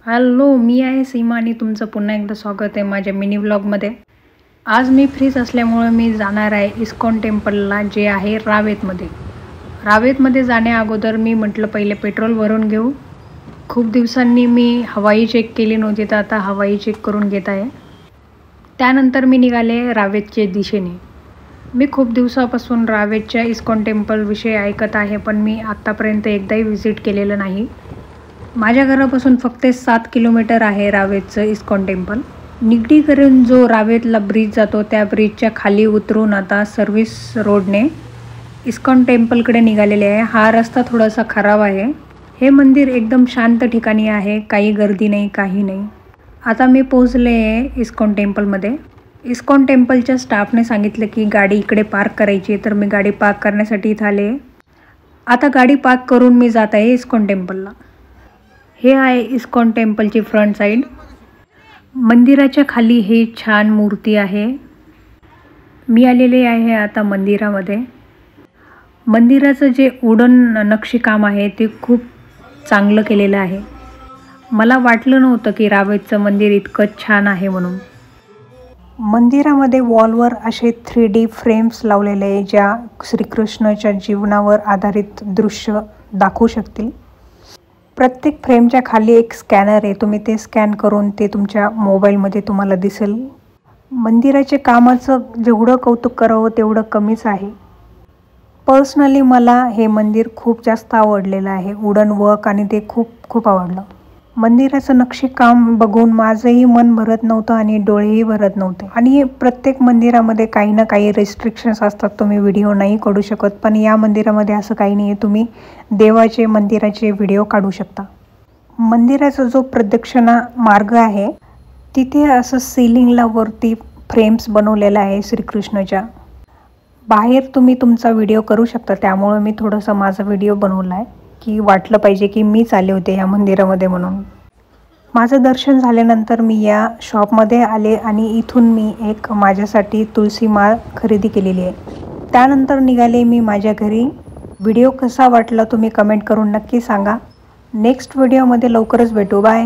Hello, मी आहे सीमा आणि तुमचं पुन्हा एकदा स्वागत आहे माझ्या मिनी व्लॉगमध्ये. आज मी फ्रीच असल्यामुळे मी जाणार आहे इस्कॉन टेम्पलला, जे आहे रावेतमध्ये. रावेतमध्ये जाण्या अगोदर मी म्हटलं पहिले पेट्रोल भरून घेऊ. खूप दिवसांनी मी हवाई चेक केली नव्हती, तर आता हवाई चेक करून घेत आहे. त्यानंतर मी निघाले रावेतच्या दिशेने. मी खूप दिवसापासून रावेतच्या इस्कॉन टेम्पलविषयी ऐकत आहे, पण मी आत्तापर्यंत एकदाही व्हिजिट केलेलं नाही. माझ्या घरापासून फक्त 7 किलोमीटर आहे रावेतचं इस्कॉन टेम्पल. निगडीकरून जो रावेतला ब्रिज जातो त्या ब्रिजच्या खाली उतरून आता सर्व्हिस रोडने इस्कॉन टेम्पलकडे निघालेले आहे. हा रस्ता थोडासा खराब आहे. हे मंदिर एकदम शांत ठिकाणी आहे, काही गर्दी नाही, काही नाही. आता मी पोहोचले आहे इस्कॉन टेम्पलमध्ये. इस्कॉन टेम्पलच्या स्टाफने सांगितलं की गाडी इकडे पार्क करायची, तर मी गाडी पार्क करण्यासाठी इथं आले. आता गाडी पार्क करून मी जात आहे इस्कॉन टेम्पलला. हे आहे इस्कॉन टेम्पलची फ्रंट साईड. मंदिराच्या खाली हे छान मूर्ती आहे. मी आलेले आहे आता मंदिरामध्ये. मंदिराचं जे वुडन नक्षीकाम आहे ते खूप चांगलं केलेलं आहे. मला वाटलं नव्हतं की रावेतचं मंदिर इतकं छान आहे म्हणून. मंदिरामध्ये वॉलवर असे 3D फ्रेम्स लावलेले आहे, ज्या श्रीकृष्णाच्या जीवनावर आधारित दृश्य दाखवू शकतील. प्रत्येक फ्रेमच्या खाली एक स्कॅनर आहे. तुम्ही ते स्कॅन करून ते तुमच्या मोबाईलमध्ये तुम्हाला दिसेल. मंदिराचे कामाचं जेवढं कौतुक करावं तेवढं कमीच आहे. पर्सनली मला हे मंदिर खूप जास्त आवडलेलं आहे. वुडन वर्क आणि ते खूप आवडलं. मंदिराचं नक्षीकाम बघून माझंही मन भरत नव्हतं आणि डोळेही भरत नव्हते. आणि प्रत्येक मंदिरामध्ये काही ना काही रेस्ट्रिक्शन्स असतात, तुम्ही व्हिडिओ नाही काढू शकत. पण या मंदिरामध्ये असं काही नाही आहे, तुम्ही देवाचे मंदिराचे व्हिडिओ काढू शकता. मंदिराचा जो प्रदक्षिणा मार्ग आहे तिथे असं सिलिंगला वरती फ्रेम्स बनवलेला आहे श्रीकृष्णाच्या. बाहेर तुम्ही तुमचा व्हिडिओ करू शकता, त्यामुळे मी थोडंसं माझा व्हिडिओ बनवला आहे की वाटलं पाहिजे की मीच आले होते या मंदिरामध्ये म्हणून. माझं दर्शन झाल्यानंतर मी या शॉपमध्ये आले आणि इथून मी एक माझ्यासाठी तुळशी माळ खरेदी केलेली आहे. त्यानंतर निघाले मी माझ्या घरी. व्हिडिओ कसा वाटला तुम्ही कमेंट करून नक्की सांगा. नेक्स्ट व्हिडिओमध्ये लवकरच भेटू. बाय.